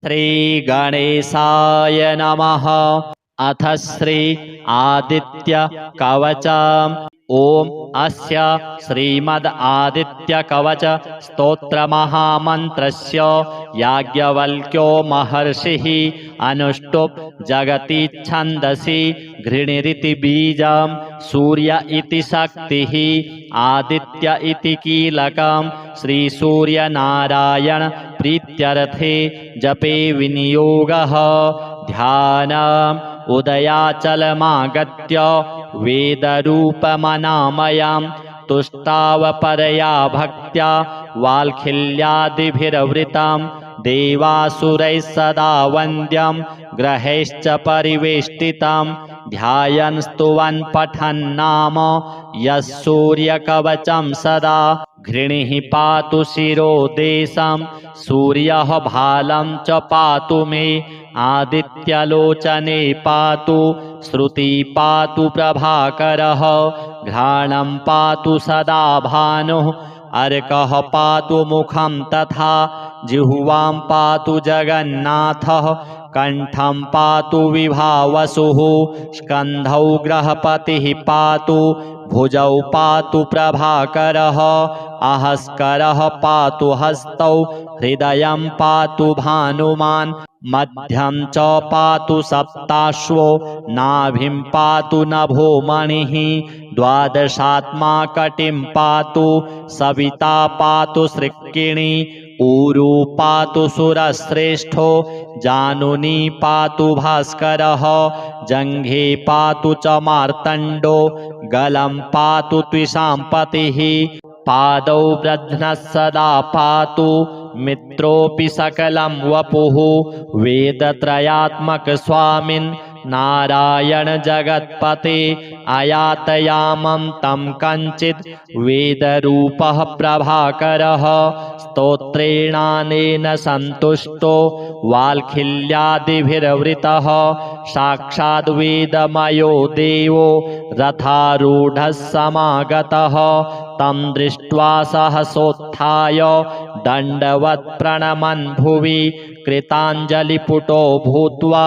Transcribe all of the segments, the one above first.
श्रीगणेशाय नमः। अथ श्री आदित्य कवचम्। ओम अस्य श्रीमद् आदित्य कवच स्तोत्र महामन्त्रस्य याज्ञवल्क्यो महर्षिः अनुष्टुप् जगति छन्दसि घृणिरिति बीजं सूर्य इति शक्तिः आदित्य इति कीलकं श्रीसूर्यनारायण प्रीत्यर्थे जपे विनियोगः। ध्यानम् उदयाचलमागत्य वेदरूपमनामयं तुष्टावपरया भक्त्या वाल्खिल्यादिभिर्वृतं देवासुरैः सदा वन्द्यं ग्रहैश्च परिवेष्टितं ध्यायन् स्तुवन् पठन्नाम यः सूर्यकवचं सदा घृणिः पातु शिरोदेशं सूर्यः भालं च पातु मे आदित्यलोचने पातु श्रुति पातु प्रभाकरः घ्राणं पातु सदा भानुः अर्कः पातु मुखं तथा जिह्वां पातु जगन्नाथः कंठं पातु विभावसुः स्कन्धौ ग्रहपतिः पातु भुजौ पातु प्रभाकरः आहस्करः पातु हस्तौ हृदयं पातु भानुमान् मध्यं च पातु सप्ताश्वो नाभिं पातु नभो मणिः द्वादशात्मा कटिं पातु सविता पातु सृक्किणी ऊरू पातु सुरश्रेष्ठो जानुनी पातु भास्करः जङ्घे पातु च मार्तण्डो गलं पातु त्विषाम्पतिः पादौ ब्रध्नः सदा पातु मित्रोऽपि सकलं वपुः वेदत्रयात्मक स्वामिन् नारायण जगत्पते आयातयामं तं कञ्चित् वेदरूपः प्रभाकरः स्तोत्रेणानेन सन्तुष्टो वाल्खिल्यादिभिर्वृतः साक्षाद् वेदमयो देवो रथारूढः समागतः तं दृष्ट्वा सहसोत्थाय दण्डवत् प्रणमन् भुवि कृताञ्जलिपुटो भूत्वा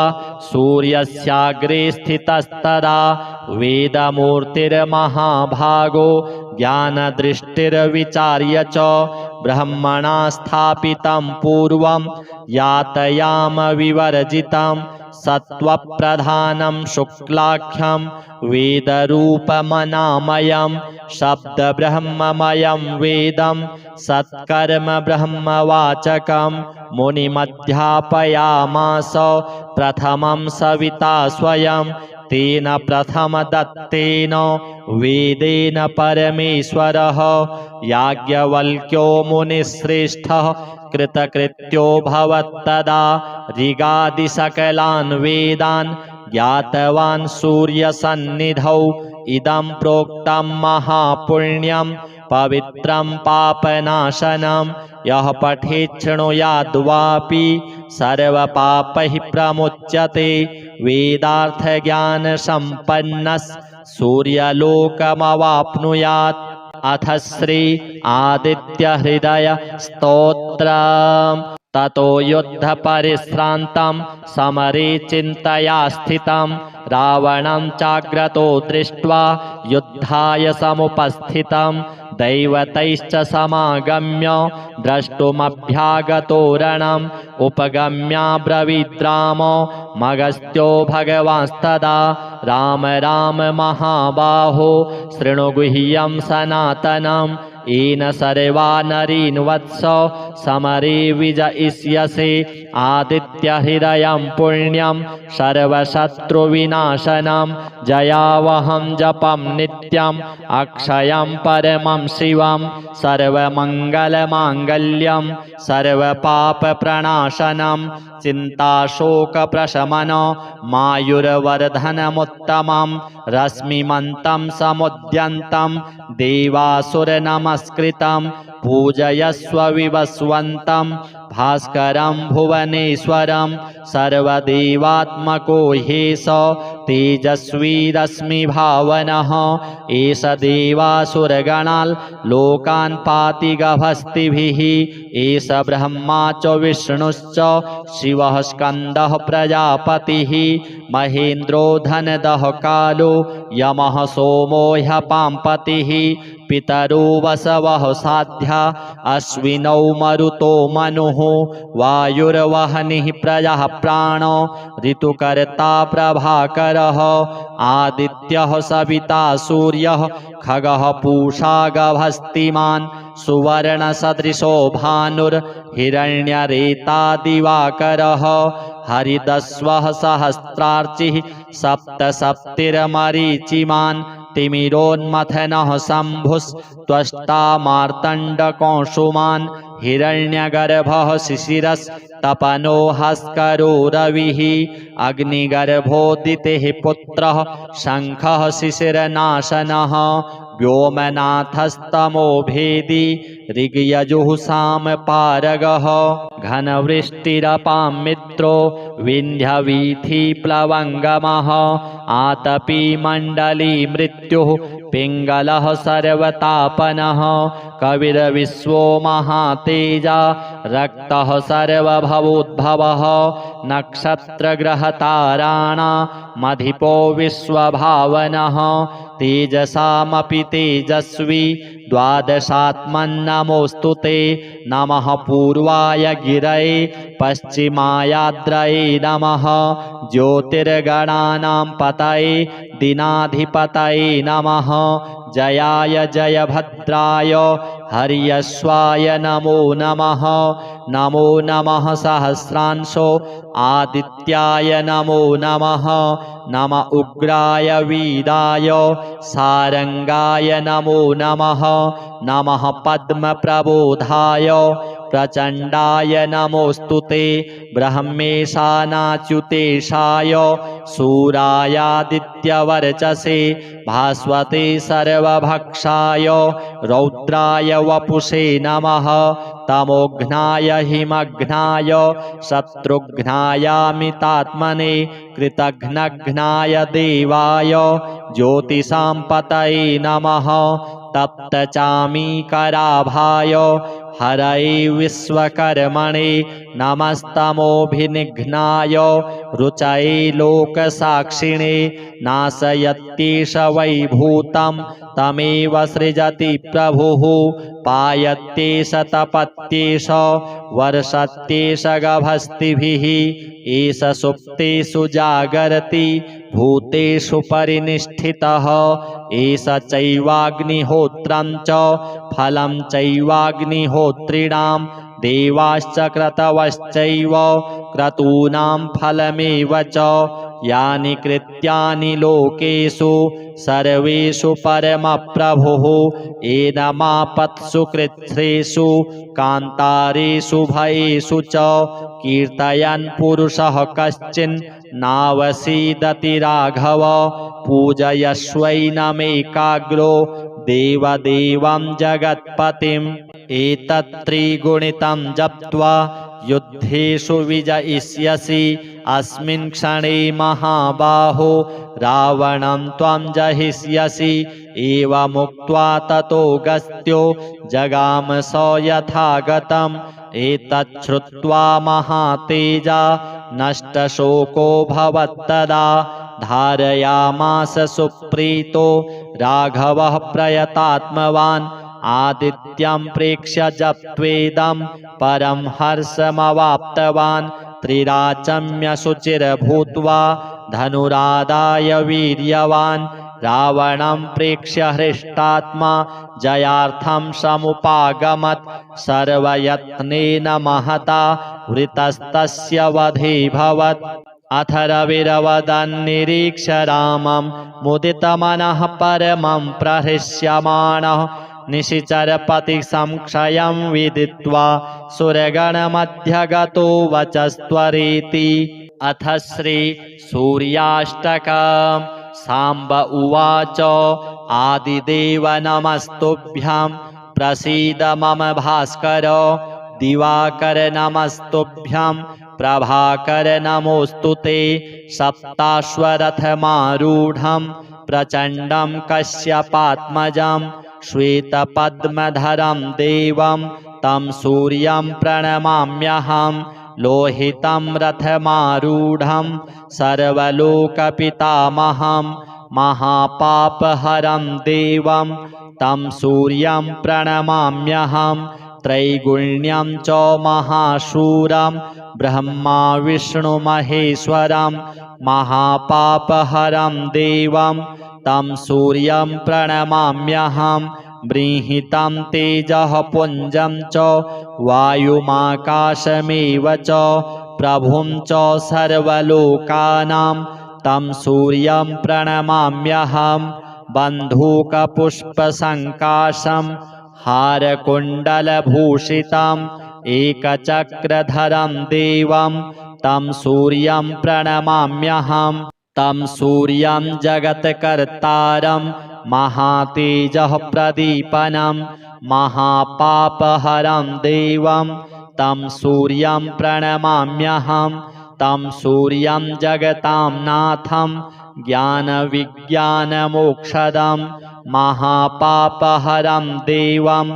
सूर्यस्याग्रे स्थितस्तदा वेदमूर्तिर्महाभागो ज्ञानदृष्टिर्विचार्य च ब्रह्मणा स्थापितं पूर्वं यातयामविवर्जितं सत्त्वप्रधानं शुक्लाख्यं वेदरूपमनामयं शब्दब्रह्ममयं वेदं सत्कर्म ब्रह्मवाचकं मुनिमध्यापयामास प्रथमं सविता स्वयं तेन प्रथमदत्तेन वेदेन परमेश्वरः याज्ञवल्क्यो मुनिश्रेष्ठः कृतकृत्यो भवत्तदा ऋगादिसकलान् वेदान् ज्ञातवान् सूर्यसन्निधौ इदं प्रोक्तं महापुण्यं पवित्रं पापनाशनं यः पठेत् शृणुयाद्वापि सर्वपापैः प्रमुच्यते वेदार्थज्ञानसम्पन्नः सूर्यलोकमवाप्नुयात्। अथ श्री आदित्य हृदय स्तोत्रम्। ततो युद्धपरिश्रान्तं समरे चिन्तया स्थितं रावणं चाग्रतो दृष्ट्वा युद्धाय समुपस्थितं दैवतैश्च समागम्य द्रष्टुमभ्यागतो रणम् उपगम्याब्रवीद् राम मगस्त्यो भगवांस्तदा राम राम महाबाहो शृणु गुह्यं सनातनम् येन सर्वा नरीन् वत्स समरे विजयिष्यसि आदित्यहृदयं पुण्यं सर्वशत्रुविनाशनं जयावहं जपं नित्यम् अक्षयं परमं शिवं सर्वमङ्गलमाङ्गल्यं सर्वपापप्रणाशनं चिन्ताशोकप्रशमन मायुर्वर्धनमुत्तमं रश्मिमन्तं समुद्यन्तं देवासुरनमस्कृतं पूजयस्व विवस्वन्तं भास्करं भुवनेश्वरं सर्वदेवात्मको ह्येष तेजस्वी रश्मिभावनः एष देवासुरगणान् लोकान् पाति गभस्तिभिः एष ब्रह्मा च विष्णुश्च शिवः स्कन्दः प्रजापतिः महेन्द्रो धनदः कालो यमः सोमो ह्यपाम्पतिः पितरो वसवः साध्या अश्विनौ मरुतो मनुः वायुर्वहनिः प्रजः प्राणो ऋतुकर्ता प्रभाकरः आदित्यः सविता सूर्यः खगः पूषा गभस्तिमान् सुवर्णसदृशो भानुर्हिरण्यरेता दिवाकरः हरिदस्वः सहस्रार्चिः सप्तसप्तिर्मरीचिमान् तिमिरोन्मथनः शम्भुस्त्वष्टा मार्तण्डकौसुमान् हिरण्यगर्भः शिशिरस्तपनो हस्करो रविः अग्निगर्भोदितेः पुत्रः शङ्खः शिशिरनाशनः व्योमनाथस्तमो भेदी ऋग्यजुः सामपारगः घनवृष्टिरपां मित्रो विन्ध्यवीथिप्लवङ्गमः आतपी मण्डली मृत्युः पिङ्गलः सर्वतापनः कविर्विश्वो महातेजा रक्तः सर्वभवोद्भवः नक्षत्रग्रहताराणामधिपो विश्वभावनः तेजसामपि तेजस्वी द्वादशात्मन्नमोऽस्तु ते नमः पूर्वाय गिरये पश्चिमायाद्रये नमः ज्योतिर्गणानां पतये दिनाधिपतये नमः जयाय जयभद्राय हर्यश्वाय नमो नमः नमो नमः सहस्रांशो आदित्याय नमो नमः नम उग्राय वीराय सारंगाय नमो नमः नमः पद्मप्रबोधाय प्रचण्डाय नमोऽस्तु ते ब्रह्मेशानाच्युतेशाय सूरायादित्यवर्चसे भास्वते सर्वभक्षाय रौद्राय वपुषे नमः तमोघ्नाय हिमघ्नाय शत्रुघ्नायामितात्मने कृतघ्नघ्नाय देवाय ज्योतिषां पतये नमः तप्तचामीकराभाय हरये विश्वकर्मणे नमस्तमोभिनिघ्नाय रुचये लोकसाक्षिणे नाशयत्येष वैभूतं तमेव सृजति प्रभुः पायत्येष तपत्येष वर्षत्येष गभस्तिभिः एष सुप्तेषु जागर्ति भूतेषु परिनिष्ठितः एष चैवाग्निहोत्रं च फलं चैवाग्निहोत्रिणां देवाश्च क्रतवश्चैव क्रतूनां फलमेव च यानि कृत्यानि लोकेषु सर्वेषु परमप्रभुः एनमापत्सु कृच्छ्रेषु कान्तारेषु भयेषु च कीर्तयन् पुरुषः कश्चिन् नावसीदति राघव पूजयस्वैनमेकाग्रो देवदेवं जगत्पतिम् एतत्त्रिगुणितं जप्त्वा युद्धेषु विजयिष्यसि अस्मिन् क्षणे महाबाहो रावणं त्वं जहिष्यसि एवमुक्त्वा ततो गस्त्यो जगाम स यथागतम् एतच्छ्रुत्वा महातेजा नष्टशोको भवत्तदा धारयामास सुप्रीतो राघवः प्रयतात्मवान् आदित्यं प्रेक्ष्य जप्त्वेदं परं हर्षमवाप्तवान् त्रिराचम्य शुचिर्भूत्वा धनुरादाय वीर्यवान् रावणं प्रेक्ष्य हृष्टात्मा जयार्थं समुपागमत् सर्वयत्नेन महता वृतस्तस्य वधेऽभवत् अथ रविरवदन्निरीक्ष्य रामं मुदितमनः परमं प्रहृष्यमाणः निशिचरपतिसंक्षयं विदित्वा सुरगणमध्यगतो वचस्त्वरेति अथ श्रीसूर्याष्टकम् साम्ब उवाच आदिदेव नमस्तुभ्यं प्रसीद मम भास्कर दिवाकर नमस्तुभ्यं प्रभाकर नमोऽस्तु ते सप्ताश्वरथमारूढं प्रचण्डं कश्यपात्मजं श्वेतपद्मधरं देवं तं सूर्यं प्रणमाम्यहं लोहितं रथमारूढं सर्वलोकपितामहं महापापहरं देवं तं सूर्यं प्रणमाम्यहं त्रैगुण्यं च महाशूरं ब्रह्मा विष्णुमहेश्वरं महापापहरं देवं तं सूर्यं प्रणमाम्यहं बृंहितं तेजः पुञ्जं च वायुमाकाशमेव च प्रभुं च सर्वलोकानां तं सूर्यं प्रणमाम्यहं बन्धूकपुष्पसङ्काशं हारकुण्डलभूषितम् एकचक्रधरं देवं तं सूर्यं प्रणमाम्यहं तं सूर्यं जगत्कर्तारं महातेजः प्रदीपनं महापापहरं देवं तं सूर्यं प्रणमाम्यहं तं सूर्यं जगतां नाथं ज्ञानविज्ञानमोक्षदं महापापहरं देवं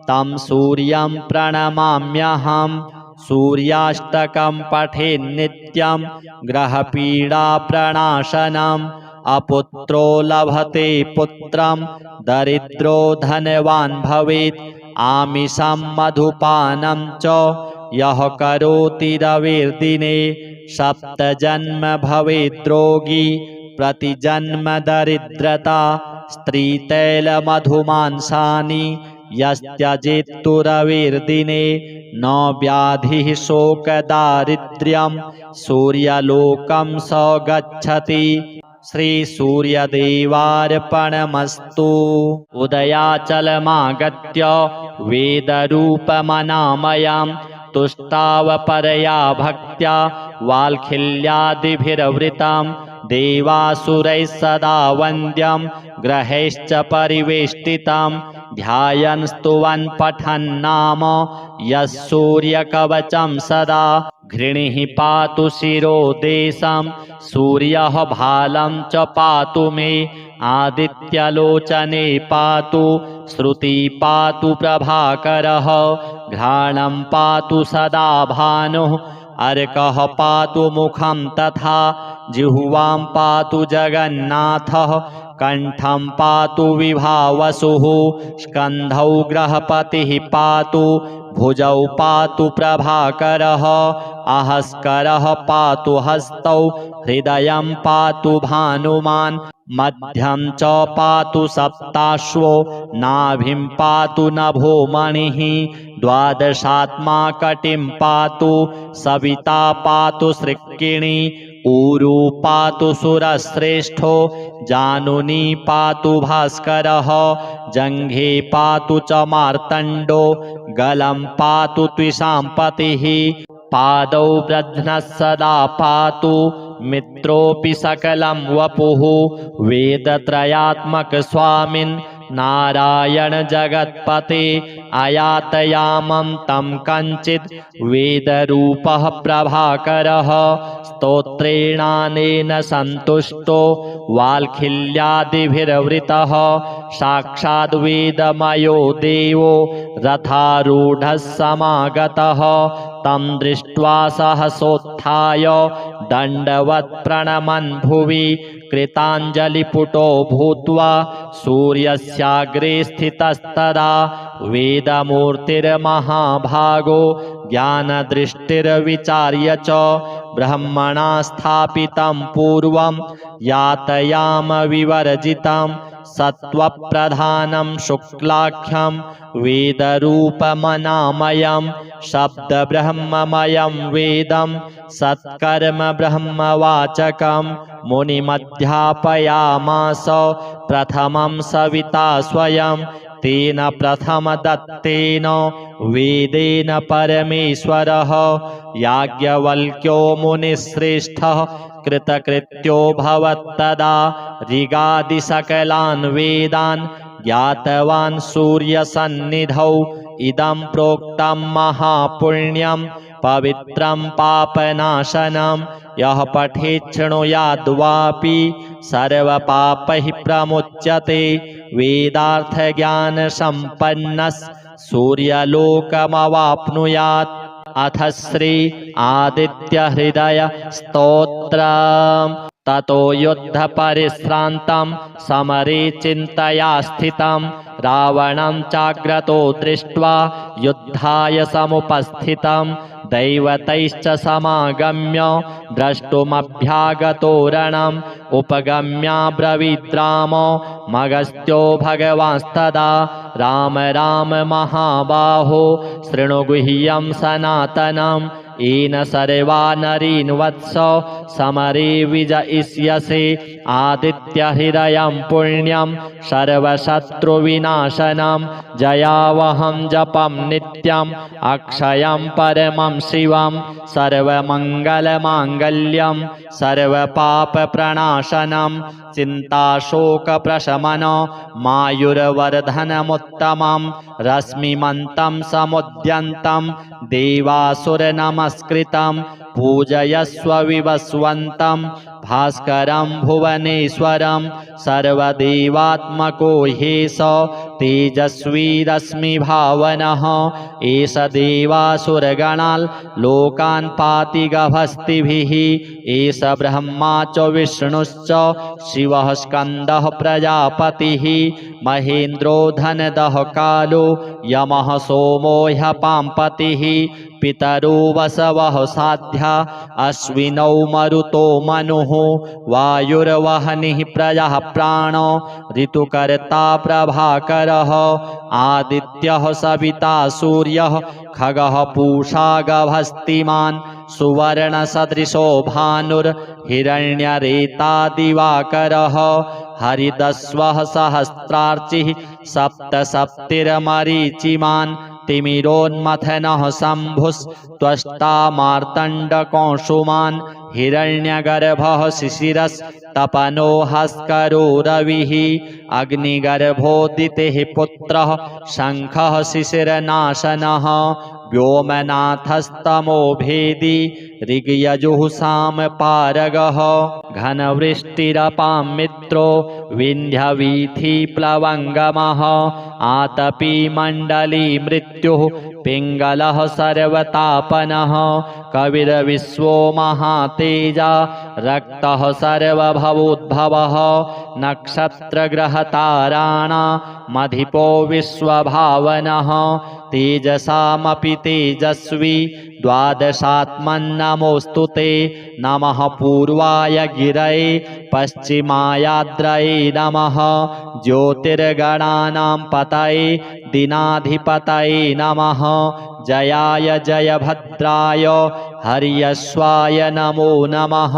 तं सूर्यं प्रणमाम्यहं सूर्याष्टकं पठेन्नित्यं ग्रहपीडाप्रणाशनम् अपुत्रो लभते पुत्रं दरिद्रो धनवान् भवेत् आमिषं मधुपानं च यः करोति रविर्दिने सप्तजन्म भवेद्रोगी प्रतिजन्म दरिद्रता स्त्रीतैलमधुमांसानि यस्त्यजेत्तु रविर्दिने न व्याधिः शोकदारिद्र्यं सूर्यलोकं स गच्छति। श्री सूर्यदेवार्पणमस्तु। उदयाचलमागत्य वेदरूपमनामयां तुष्टावपरया भक्त्या वाल्खिल्यादिभिर्वृतं देवासुरैः सदा वन्द्यं ग्रहैश्च परिवेष्टितं ध्यायन् स्तुवन् पठन्नाम यः सूर्यकवचं सदा घृणिः पातु शिरो देशं सूर्यः भालं च पातु मे आदित्यलोचने पातु श्रुति पातु प्रभाकरः घ्राणं पातु सदा भानुः अर्कः पातु मुखं तथा जिह्वां पातु जगन्नाथः कंठं पातु विभावसुः स्कन्धौ ग्रहपतिः पातु भुजौ पातु प्रभाकरः आहस्करः पातु हस्तौ हृदयं पातु भानुमान् मध्यं च पातु सप्ताश्वो नाभिं पातु नभो मणिः द्वादशात्मा कटिं पातु सविता पातु सृक्किणी ऊरू पातु सुरश्रेष्ठो जानुनी पातु भास्करः जङ्घे पातु च मार्तण्डो गलं पातु त्विषाम्पतिः पादौ ब्रध्नः सदा पातु मित्रोऽपि सकलं वपुः वेदत्रयात्मक स्वामिन् नारायण जगत्पते आयातयामं तं कञ्चित् वेदरूपः प्रभाकरः स्तोत्रेणानेन सन्तुष्टो वाल्खिल्यादिभिर्वृतः साक्षाद् वेदमयो देवो रथारूढः समागतः तं दृष्ट्वा सहसोत्थाय दण्डवत् प्रणमन् भुवि कृताञ्जलिपुटो भूत्वा सूर्यस्याग्रे स्थितस्तदा वेदमूर्तिर्महाभागो ज्ञानदृष्टिर्विचार्य च ब्रह्मणा स्थापितं पूर्वं यातयामविवर्जितं सत्त्वप्रधानं शुक्लाख्यं वेदरूपमनामयं शब्दब्रह्ममयं वेदं सत्कर्म ब्रह्मवाचकं मुनिमध्यापयामास प्रथमं सविता स्वयं तेन प्रथमदत्तेन वेदेन परमेश्वरः याज्ञवल्क्यो मुनिश्रेष्ठः कृतकृत्यो भवत्तदा ऋगादिसकलान् वेदान् ज्ञातवान् सूर्यसन्निधौ इदं प्रोक्तं महापुण्यं पवित्रं पापनाशनं यः पठेत् शृणुयाद्वापि सर्वपापैः प्रमुच्यते। वेदार्थज्ञानसम्पन्नः सूर्यलोकमवाप्नुयात्। अथ श्री आदित्यहृदय स्तोत्रम्। ततो युद्धपरिश्रान्तं समरे चिन्तया स्थितं रावणं चाग्रतो दृष्ट्वा युद्धाय समुपस्थितं दैवतैश्च समागम्य द्रष्टुमभ्यागतो रणम् उपगम्याब्रवीद् रामो मगस्त्यो भगवांस्तदा राम राम महाबाहो शृणु गुह्यं सनातनम् येन सर्वा नरीन् वत्स समरे विजयिष्यसि आदित्यहृदयं पुण्यं सर्वशत्रुविनाशनं जयावहं जपं नित्यम् अक्षयं परमं शिवं सर्वमङ्गलमाङ्गल्यं सर्वपापप्रणाशनं चिन्ताशोकप्रशमनं मायुर्वर्धनमुत्तमं रश्मिमन्तं समुद्यन्तं देवासुरनमस्कृतं पूजयस्व विवस्वन्तं भास्करं भुवनेश्वरं सर्वदेवात्मको ह्येष तेजस्वी रश्मिभावनः एष देवासुरगणान् लोकान् पाति गभस्तिभिः एष ब्रह्मा च विष्णुश्च शिवः स्कन्दः प्रजापतिः महेन्द्रो धनदः कालो यमः सोमो ह्यपाम्पतिः पितरो वसवः साध्या अश्विनौ मरुतो मनुः वायुर्वहनिः प्रजः प्राणो ऋतुकर्ता प्रभाकरः आदित्यः सविता सूर्यः खगः पूषा गभस्तिमान् सुवर्णसदृशो भानुर्हिरण्यरेता दिवाकरः हरिदस्वः सहस्रार्चिः सप्तसप्तिर्मरीचिमान् तिमिरोन्मथनः शम्भुस्त्वष्टा मार्तण्डकौसुमान् हिरण्यगर्भः शिशिरस्तपनो हस्करो रविः अग्निगर्भोदितेः पुत्रः शङ्खः शिशिरनाशनः व्योमनाथस्तमो भेदी ऋग्यजुः सामपारगः घनवृष्टिरपां मित्रो विन्ध्यवीथिप्लवङ्गमः आतपी मण्डली मृत्युः पिङ्गलः सर्वतापनः कविर्विश्वो महातेजा रक्तः सर्वभवोद्भवः नक्षत्रग्रहताराणामधिपो विश्वभावनः तेजसामपि तेजस्वी द्वादशात्मन्नमोऽस्तु ते नमः पूर्वाय गिरये पश्चिमायाद्रये नमः ज्योतिर्गणानां पतये दिनाधिपतये नमः जयाय जयभद्राय हर्यश्वाय नमो नमः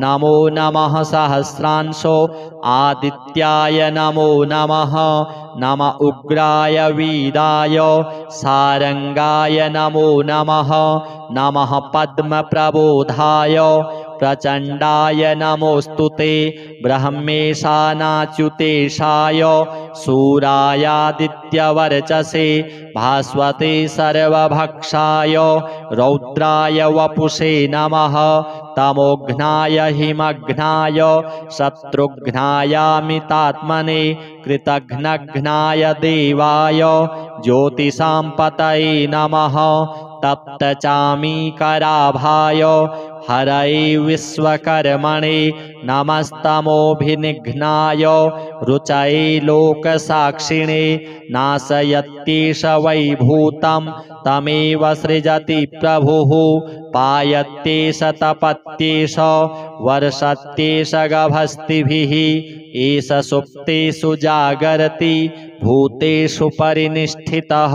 नमो नमः सहस्रांशो आदित्याय नमो नमः नम उग्राय वीराय सारंगाय नमो नमः नमः पद्मप्रबोधाय प्रचण्डाय नमोऽस्तु ते ब्रह्मेशानाच्युतेशाय शूरायादित्यवर्चसे भास्वते सर्वभक्षाय रौद्राय वपुषे नमः तमोघ्नाय हिमघ्नाय शत्रुघ्नायामितात्मने कृतघ्नघ्नाय देवाय ज्योतिषां पतये नमः तप्तचामीकराभाय हरये विश्वकर्मणे नमस्तमोभिनिघ्नाय रुचये लोकसाक्षिणे नाशयत्येष वैभूतं तमेव सृजति प्रभुः पायत्येष तपत्येष वर्षत्येष गभस्तिभिः एष सुप्तेषु जागर्ति भूतेषु परिनिष्ठितः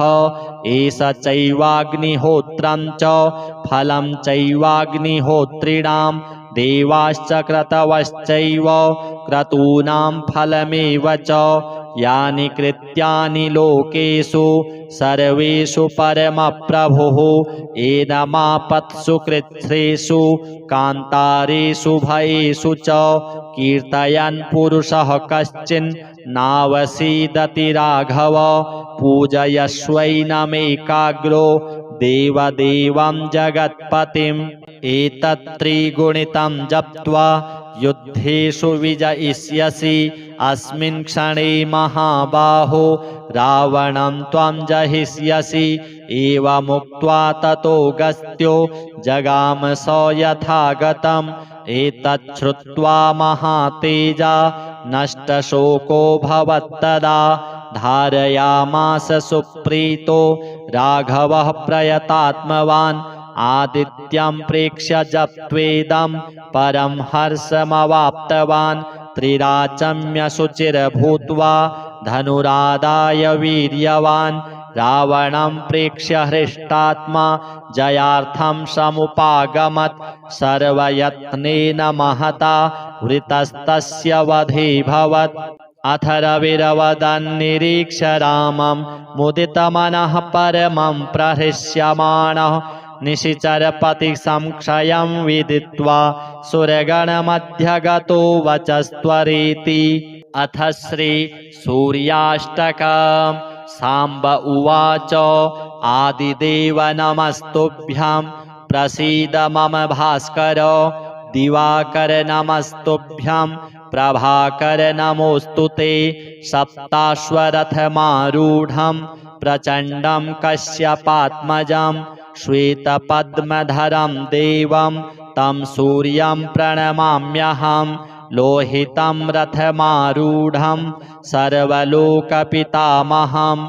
एष चैवाग्निहोत्रं च फलं चैवाग्निहोत्रिणां देवाश्च क्रतवश्चैव क्रतूनां फलमेव च यानि कृत्यानि लोकेषु सर्वेषु परमप्रभुः एनमापत्सु कृच्छ्रेषु कान्तारेषु भयेषु च कीर्तयन् पुरुषः कश्चिन् नावसीदति राघव पूजयस्वैनमेकाग्रो देवदेवं जगत्पतिम् एतत् त्रिगुणितं जप्त्वा युद्धेषु विजयिष्यसि अस्मिन् क्षणे महाबाहो रावणं त्वं जहिष्यसि एवमुक्त्वा ततो गस्त्यो जगाम स यथागतम् एतत् श्रुत्वा महातेजा नष्टशोको भवत्तदा धारयामास सुप्रीतो राघवः प्रयतात्मवान् आदित्यं प्रेक्ष्य जप्त्वेदं परं हर्षमवाप्तवान् त्रिराचम्य शुचिर्भूत्वा धनुरादाय वीर्यवान् रावणं प्रेक्ष्य हृष्टात्मा जयार्थं समुपागमत् सर्वयत्नेन महता वृतस्तस्य वधेऽभवत् अथ रविरवदन्निरीक्ष्य रामं मुदितमनः परमं प्रहृष्यमाणः निशिचरपतिसंक्षयं विदित्वा सुरगणमध्यगतो वचस्त्वरेति अथ श्रीसूर्याष्टकम् साम्ब उवाच आदिदेव नमस्तुभ्यं प्रसीद मम भास्कर दिवाकर नमस्तुभ्यं प्रभाकर नमोऽस्तु ते सप्ताश्वरथमारूढं प्रचण्डं कश्यपात्मजं श्वेतपद्मधरं देवं तं सूर्यं प्रणमाम्यहं लोहितं रथमारूढं सर्वलोकपितामहं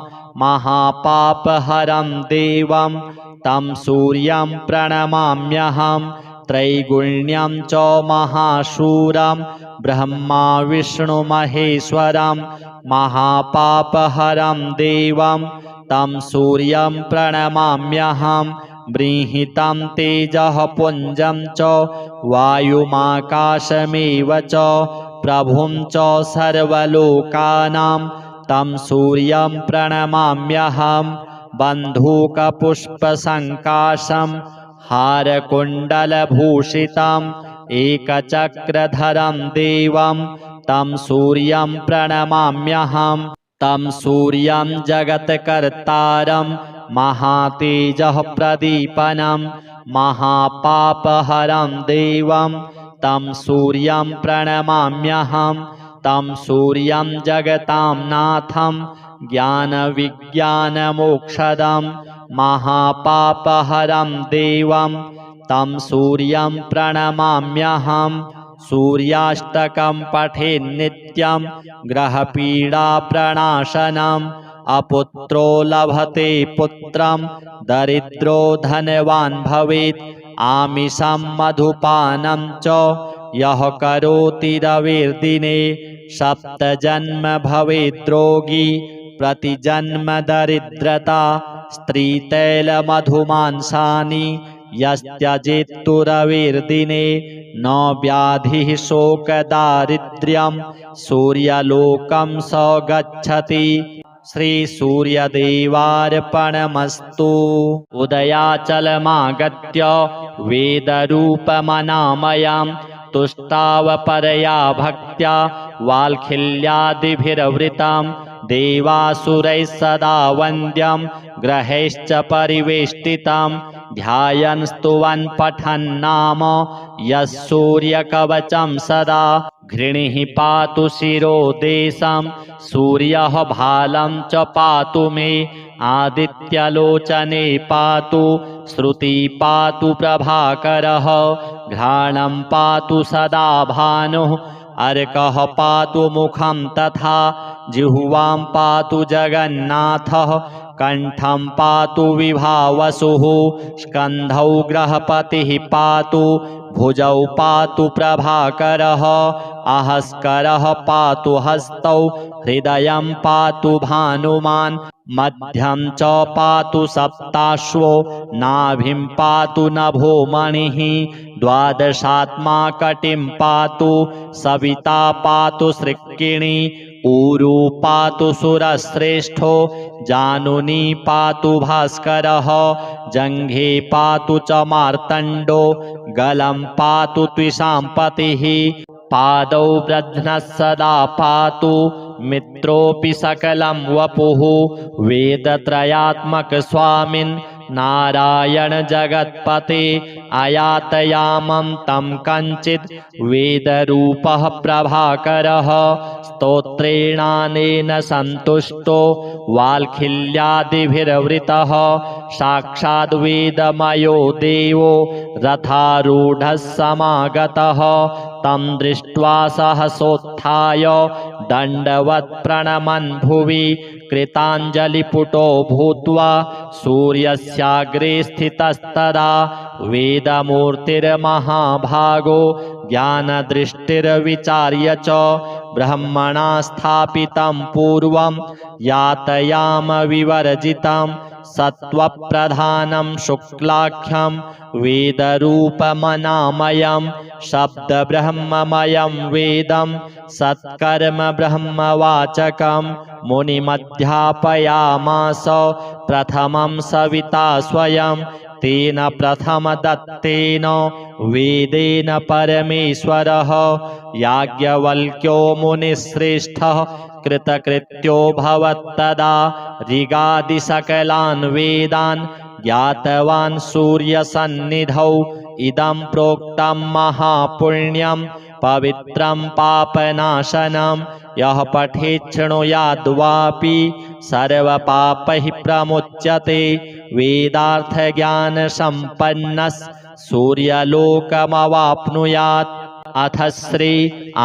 महापापहरं देवं तं सूर्यं प्रणमाम्यहं त्रैगुण्यं च महाशूरं ब्रह्मा विष्णुमहेश्वरं महापापहरं देवं तं सूर्यं प्रणमाम्यहं बृंहितं तेजः पुञ्जं च वायुमाकाशमेव च प्रभुं च सर्वलोकानां तं सूर्यं प्रणमाम्यहं बन्धूकपुष्पसङ्काशं हारकुण्डलभूषितम् एकचक्रधरं देवं तं सूर्यं प्रणमाम्यहं तं सूर्यं जगत्कर्तारं महातेजः प्रदीपनं महापापहरं देवं तं सूर्यं प्रणमाम्यहं तं सूर्यं जगतां नाथं ज्ञानविज्ञानमोक्षदं महापापहरं देवं तं सूर्यं प्रणमाम्यहं सूर्याष्टकं पठेन्नित्यं ग्रहपीडाप्रणाशनम् अपुत्रो लभते पुत्रं दरिद्रो धनवान् भवेत् आमिषं मधुपानं च यः करोति रविर्दिने सप्तजन्म भवेद्रोगी प्रतिजन्म दरिद्रता स्त्रीतैलमधुमांसानि यस्त्यजेत्तु रविर्दिने न व्याधिः शोकदारिद्र्यं सूर्यलोकं स गच्छति श्रीसूर्यदेवार्पणमस्तु उदयाचलमागत्य वेदरूपमनामयं तुष्टावपरया भक्त्या वाल्खिल्यादिभिर्वृतं देवासुरैः सदा वन्द्यं ग्रहैश्च परिवेष्टितं ध्यायन् स्तुवन् पठन्नाम यः सूर्यकवचं सदा घृणिः पातु शिरो देशं सूर्यः भालं च पातु मे आदित्यलोचने पातु श्रुति पातु प्रभाकरः घ्राणं पातु सदा भानुः अर्कः पातु मुखं तथा जिह्वां पातु जगन्नाथः कंठं पातु विभावसुः स्कन्धौ ग्रहपतिः पातु भुजौ पातु प्रभाकरः अहस्करः पातु हस्तौ हृदयं पातु भानुमान् मध्यं च पातु सप्ताश्वो नाभिं पातु नभो मणिः द्वादशात्मा कटिं पातु सविता पातु सृक्किणी ऊरू पातु सुरश्रेष्ठो जानुनी पातु भास्करः जङ्घे पातु च मार्तण्डो गलं पातु त्विषां पतिः पादौ ब्रध्नः सदा पातु मित्रोऽपि सकलं वपुः वेदत्रयात्मक स्वामिन् नारायण जगत्पते आयातयामं तं कञ्चित् वेदरूपः प्रभाकरः स्तोत्रेणानेन सन्तुष्टो वाल्खिल्यादिभिर्वृतः साक्षाद् वेदमयो देवो रथारूढः समागतः तं दृष्ट्वा सहसोत्थाय दण्डवत् प्रणमन् भुवि कृताञ्जलिपुटो भूत्वा सूर्यस्याग्रे स्थितस्तदा वेदमूर्तिर्महाभागो ज्ञानदृष्टिर्विचार्य च ब्रह्मणा स्थापितं पूर्वं यातयामविवर्जितं सत्त्वप्रधानं शुक्लाख्यं वेदरूपमनामयं शब्दब्रह्ममयं वेदं सत्कर्म ब्रह्मवाचकं मुनिमध्यापयामास प्रथमं सविता स्वयं तेन प्रथमदत्तेन वेदेन परमेश्वरः याज्ञवल्क्यो मुनिश्रेष्ठः कृतकृत्यो भवत्तदा ऋगादिसकलान् वेदान् ज्ञातवान् सूर्यसन्निधौ इदं प्रोक्तं महापुण्यं पवित्रं पापनाशनं यः पठेत् शृणुयाद्वापि सर्वपापैः प्रमुच्यते वेदार्थज्ञानसम्पन्नः सूर्यलोकमवाप्नुयात्। अथ श्री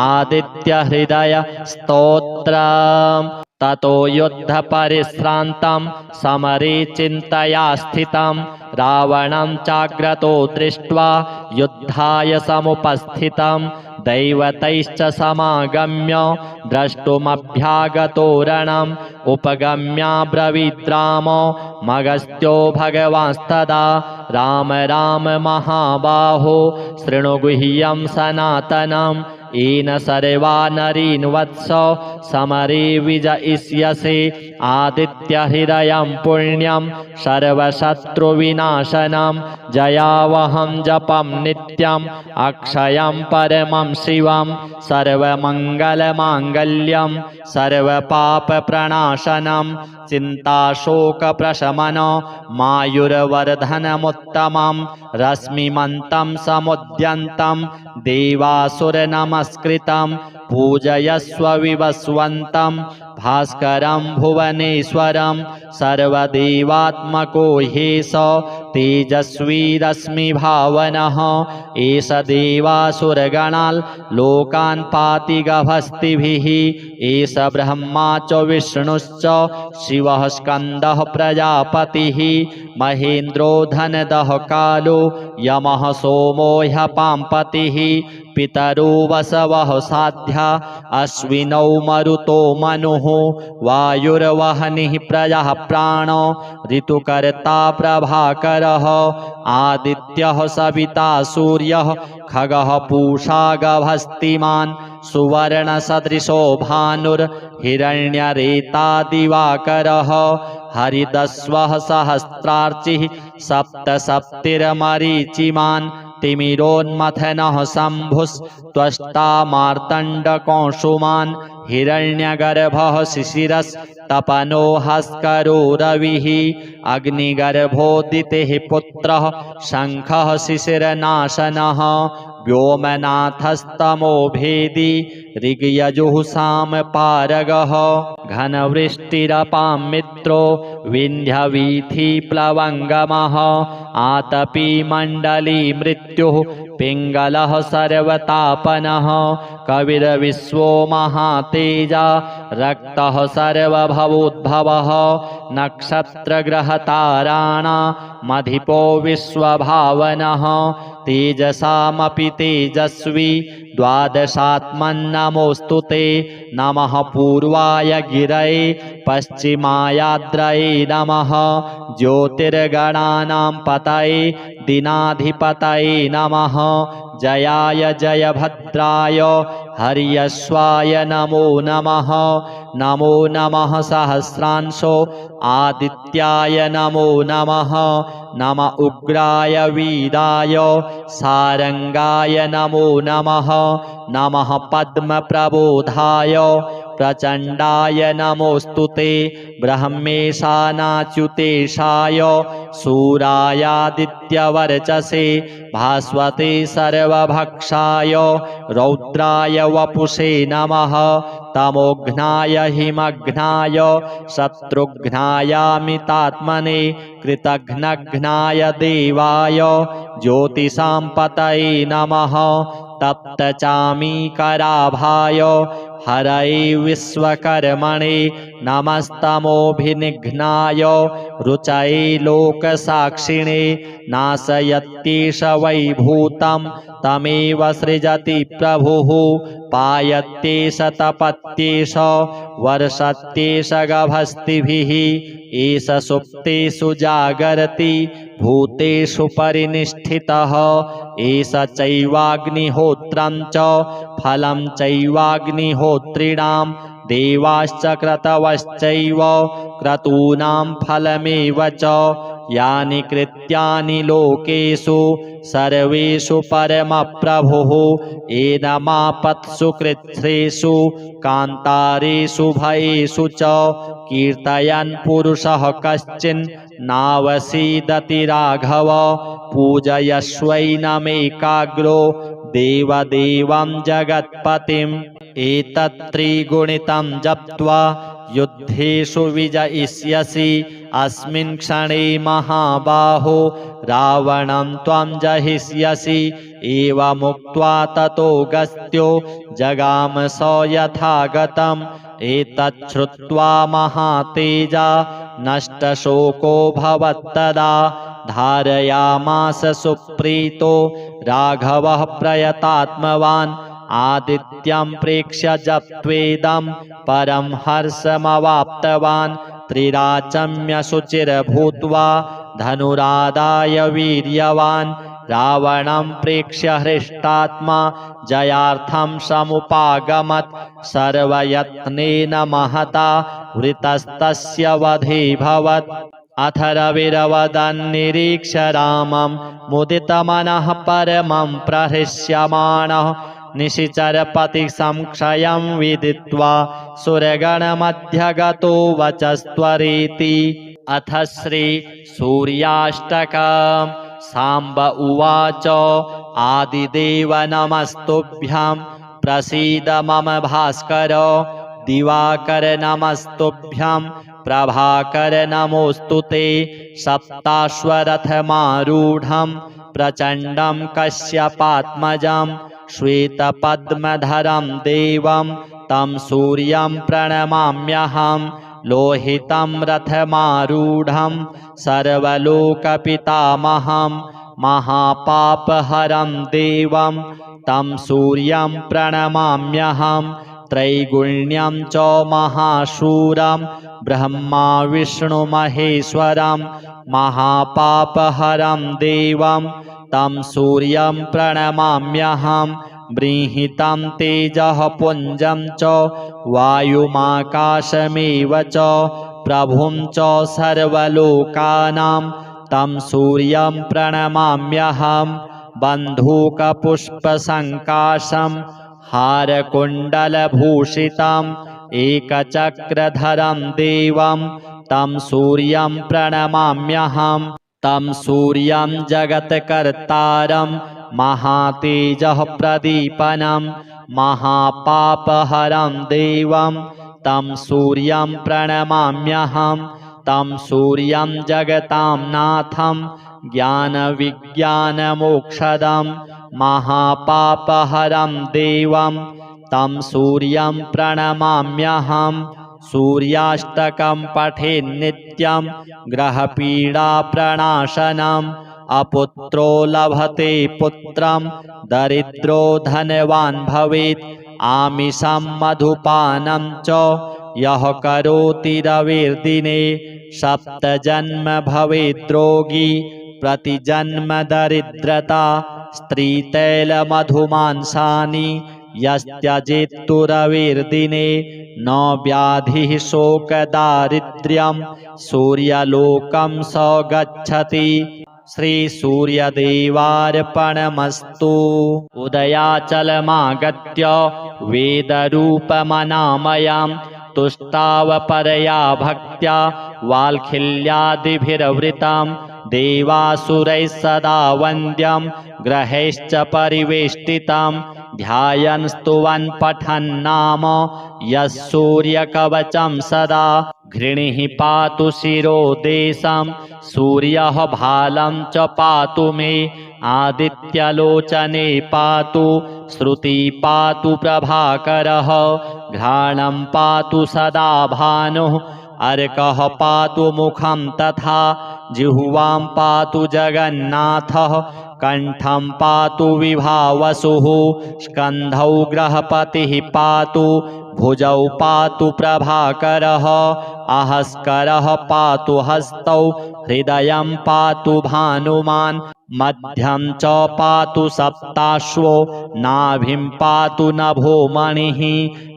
आदित्यहृदय स्तोत्रम्। ततो युद्धपरिश्रान्तं समरे चिन्तया स्थितं रावणं चाग्रतो दृष्ट्वा युद्धाय समुपस्थितं दैवतैश्च समागम्य द्रष्टुमभ्यागतो रणम् उपगम्याब्रवीद् रामो मगस्त्यो भगवांस्तदा राम राम महाबाहो शृणु गुह्यं सनातनम् येन सर्वा नरीन् वत्स समरे विजयिष्यसि आदित्यहृदयं पुण्यं सर्वशत्रुविनाशनं जयावहं जपं नित्यम् अक्षयं परमं शिवं सर्वमङ्गलमाङ्गल्यं सर्वपापप्रणाशनं चिन्ताशोकप्रशमनं मायुर्वर्धनमुत्तमं रश्मिमन्तं समुद्यन्तं देवासुरनमस्कृतं पूजयस्व विवस्वन्तं भास्करं भुवनेश्वरं सर्वदेवात्मको ह्येष तेजस्वी रश्मिभावनः एष देवासुरगणान् लोकान् पाति गभस्तिभिः एष ब्रह्मा च विष्णुश्च शिवः स्कन्दः प्रजापतिः महेन्द्रो धनदः कालो यमः सोमो ह्यपाम्पतिः पितरो वसवः साध्या अश्विनौ मरुतो मनुः वायुर्वहनिः प्रजः प्राणो ऋतुकर्ता प्रभाकरः आदित्यः सविता सूर्यः खगः पूषा गभस्तिमान् सुवर्णसदृशो भानुर्हिरण्यरेता दिवाकरः हरिदस्वः सहस्रार्चिः सप्तसप्तिर्मरीचिमान् तिमिरोन्मथनः शम्भुस्त्वष्टा मार्तण्डकौसुमान् हिरण्यगर्भः शिशिरस्तपनो हस्करो रविः अग्निगर्भोदितेः पुत्रः शङ्खः शिशिरनाशनः व्योमनाथस्तमो भेदी ऋग्यजुः सामपारगः घनवृष्टिरपां मित्रो विन्ध्यवीथिप्लवङ्गमः आतपी मण्डली मृत्युः पिङ्गलः सर्वतापनः कविर्विश्वो महातेजा रक्तः सर्वभवोद्भवः नक्षत्रग्रहताराणामधिपो विश्वभावनः तेजसामपि तेजस्वी द्वादशात्मन्नमोऽस्तु ते नमः पूर्वाय गिरये पश्चिमायाद्रये नमः ज्योतिर्गणानां पतये दिनाधिपतये नमः जयाय जयभद्राय हर्यश्वाय नमो नमः नमो नमः सहस्रांशो आदित्याय नमो नमः नम उग्राय वीराय सारंगाय नमो नमः नमः पद्मप्रबोधाय प्रचण्डाय नमोऽस्तु ते ब्रह्मेशानाच्युतेशाय सूरायादित्यवर्चसे भास्वते सर्वभक्षाय रौद्राय वपुषे नमः तमोघ्नाय हिमघ्नाय शत्रुघ्नायामितात्मने कृतघ्नघ्नाय देवाय ज्योतिषां पतये नमः तप्तचामीकराभाय हरये विश्वकर्मणे नमस्तमोभिनिघ्नाय रुचये लोकसाक्षिणे नाशयत्येष वैभूतं तमेव सृजति प्रभुः पायत्येष तपत्येष वर्षत्येष गभस्तिभिः एष सुप्तेषु जागर्ति भूतेषु परिनिष्ठितः एष चैवाग्निहोत्रं च फलं चैवाग्निहोत्रिणां देवाश्च क्रतवश्चैव क्रतूनां फलमेव च यानि कृत्यानि लोकेषु सर्वेषु परमप्रभुः एनमापत्सु कृच्छ्रेषु कान्तारेषु भयेषु च कीर्तयन् पुरुषः कश्चिन् नावसीदति राघव पूजयस्वैनमेकाग्रो देवदेवं जगत्पतिम् एतत्त्रिगुणितं जप्त्वा युद्धेषु विजयिष्यसि अस्मिन् क्षणे महाबाहो रावणं त्वं जहिष्यसि एवमुक्त्वा ततो गस्त्यो जगाम स यथागतम् एतच्छ्रुत्वा महातेजा नष्टशोको भवत्तदा धारयामास सुप्रीतो राघवः प्रयतात्मवान् आदित्यं प्रेक्ष्य जप्त्वेदं परं हर्षमवाप्तवान् त्रिराचम्य शुचिर्भूत्वा धनुरादाय वीर्यवान् रावणं प्रेक्ष्य हृष्टात्मा जयार्थं समुपागमत् सर्वयत्नेन महता वृतस्तस्य वधेऽभवत् अथ रविरवदन्निरीक्ष्य रामं मुदितमनः परमं प्रहृष्यमाणः निशिचरपतिसंक्षयं विदित्वा सुरगणमध्यगतो वचस्त्वरेति अथ श्रीसूर्याष्टकम् साम्ब उवाच आदिदेव नमस्तुभ्यं प्रसीद मम भास्कर दिवाकर नमस्तुभ्यं प्रभाकर नमोऽस्तु ते सप्ताश्वरथमारूढं प्रचण्डं कश्यपात्मजं श्वेतपद्मधरं देवं तं सूर्यं प्रणमाम्यहं लोहितं रथमारूढं सर्वलोकपितामहं महापापहरं देवं तं सूर्यं प्रणमाम्यहं त्रैगुण्यं च महाशूरं ब्रह्मा विष्णुमहेश्वरं महापापहरं देवं तं सूर्यं प्रणमाम्यहं बृंहितं तेजः पुञ्जं च वायुमाकाशमेव च प्रभुं च सर्वलोकानां तं सूर्यं प्रणमाम्यहं बन्धूकपुष्पसङ्काशं हारकुण्डलभूषितम् एकचक्रधरं देवं तं सूर्यं प्रणमाम्यहं तं सूर्यं जगत्कर्तारं महातेजः प्रदीपनं महापापहरं देवं तं सूर्यं प्रणमाम्यहं तं सूर्यं जगतां नाथं ज्ञानविज्ञानमोक्षदं महापापहरं देवं तं सूर्यं प्रणमाम्यहं सूर्याष्टकं पठेन्नित्यं ग्रहपीडाप्रणाशनम् अपुत्रो लभते पुत्रं दरिद्रो धनवान् भवेत् आमिषं मधुपानं च यः करोति रविर्दिने सप्तजन्म भवेद्रोगी प्रतिजन्म दरिद्रता स्त्रीतैलमधुमांसानि यस्त्यजेत्तु रविर्दिने न व्याधिः शोकदारिद्र्यं सूर्यलोकं स गच्छति। श्रीसूर्यदेवार्पणमस्तु। उदयाचलमागत्य वेदरूपमनामयम् तुष्टावपरया भक्त्या वाल्खिल्यादिभिर्वृतं देवासुरैः सदा वन्द्यं ग्रहैश्च परिवेष्टितं ध्यायन् स्तुवन् पठन् नाम यः सूर्यकवचं सदा घृणिः पातु शिरो देशं सूर्यः भालं च पातु मे आदित्यलोचने पातु श्रुति पातु प्रभाकरः घ्राणं पातु सदा भानुः अर्कः पातु मुखं तथा जिह्वां पातु जगन्नाथः कण्ठं पातु विभावसुः स्कन्धौ ग्रहपतिः पातु भुजौ पातु प्रभाकरः अहस्करः पातु हस्तौ हृदयं पातु भानुमान् मध्यं च पातु सप्ताश्वो नाभिं पातु नभोमणिः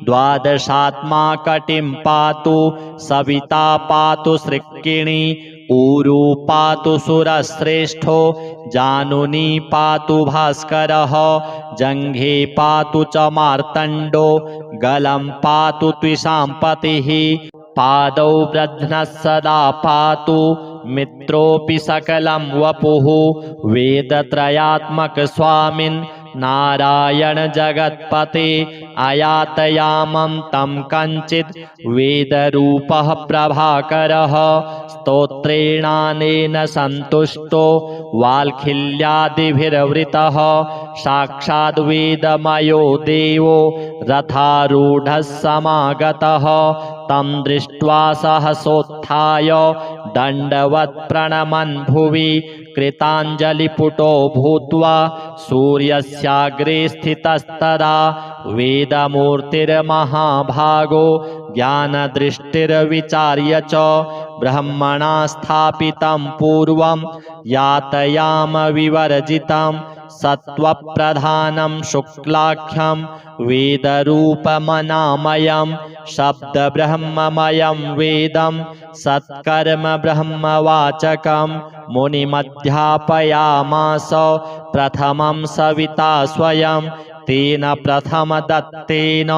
द्वादशात्मा कटिं पातु सविता पातु सृक्किणी ऊरू पातु सुरश्रेष्ठो जानुनी पातु भास्करः जङ्घे पातु च मार्तण्डो गलं पातु त्विषाम्पतिः पादौ ब्रध्नः सदा पातु मित्रोऽपि सकलं वपुः वेदत्रयात्मक स्वामिन् नारायण जगत्पते आयातयामं तं कञ्चित् वेदरूपः प्रभाकरः स्तोत्रेणानेन सन्तुष्टो वाल्खिल्यादिभिर्वृतः साक्षाद् वेदमयो देवो रथारूढः समागतः तं दृष्ट्वा सहसोत्थाय दण्डवत् प्रणमन् भुवि कृताञ्जलिपुटो भूत्वा सूर्यस्याग्रे स्थितस्तदा वेदमूर्तिर्महाभागो ज्ञानदृष्टिर्विचार्य च ब्रह्मणा स्थापितं पूर्वं यातयाम विवर्जितं सत्त्वप्रधानं शुक्लाख्यं वेदरूपमनामयं शब्दब्रह्ममयं वेदं सत्कर्म ब्रह्मवाचकं मुनिमध्यापयामास प्रथमं सविता स्वयं तेन प्रथमदत्तेन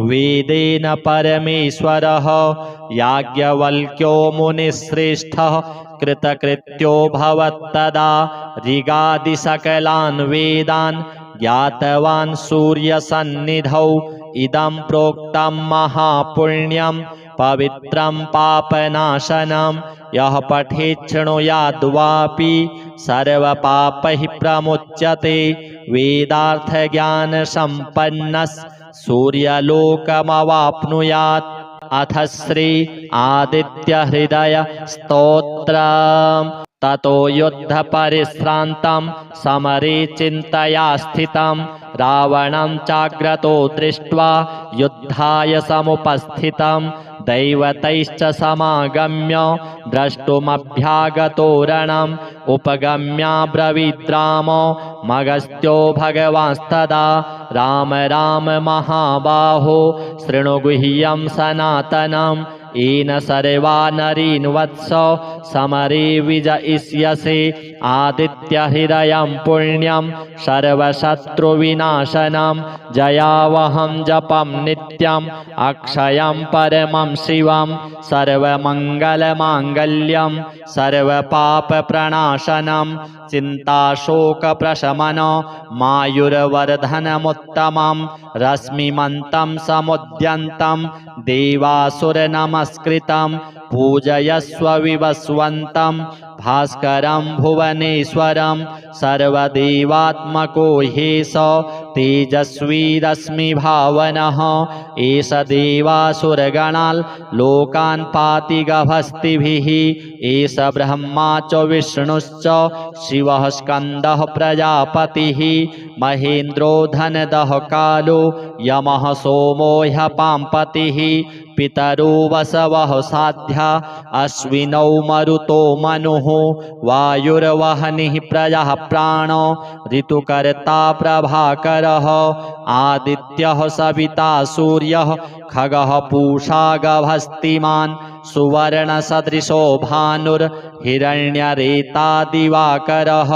वेदेन परमेश्वरः याज्ञवल्क्यो मुनिश्रेष्ठः कृतकृत्यो भवत्तदा ऋगादिसकलान् वेदान् ज्ञातवान् सूर्यसन्निधौ इदं प्रोक्तं महापुण्यं पवित्रं पापनाशनं यः पठेत् शृणुयाद्वापि सर्वपापैः प्रमुच्यते वेदार्थज्ञानसम्पन्नः सूर्यलोकमवाप्नुयात्। अथ श्री आदित्यहृदय स्तोत्रम्। ततो युद्धपरिश्रान्तं समरे चिन्तया स्थितं रावणं चाग्रतो दृष्ट्वा युद्धाय समुपस्थितं दैवतैश्च समागम्य द्रष्टुमभ्यागतो रणम् उपगम्याब्रवीद्रामो मगस्त्यो भगवांस्तदा राम राम महाबाहो शृणु गुह्यं सनातनम् येन सर्वा नरीन् वत्स समरे विजयिष्यसे आदित्यहृदयं पुण्यं सर्वशत्रुविनाशनं जयावहं जपं नित्यम् अक्षयं परमं शिवं सर्वमङ्गलमाङ्गल्यं सर्वपापप्रणाशनं चिन्ताशोकप्रशमनं मायुर्वर्धनमुत्तमं रश्मिमन्तं समुद्यन्तं देवासुरनमस्कृतं पूजयस्व विवस्वन्तं भास्करं भुवनेश्वरं सर्वदेवात्मको ह्येष तेजस्वी रश्मिभावनः एष देवासुरगणान् लोकान् पाति गभस्तिभिः एष ब्रह्मा च विष्णुश्च शिवः स्कन्दः प्रजापतिः महेन्द्रो धनदः कालो यमः सोमो ह्यपाम्पतिः पितरो वसवः साध्या अश्विनौ मरुतो मनुः वायुर्वहनिः प्रजः प्राणो ऋतुकर्ता प्रभाकरः आदित्यः सविता सूर्यः खगः पूषा गभस्तिमान् सुवर्णसदृशो भानुर्हिरण्यरेता दिवाकरः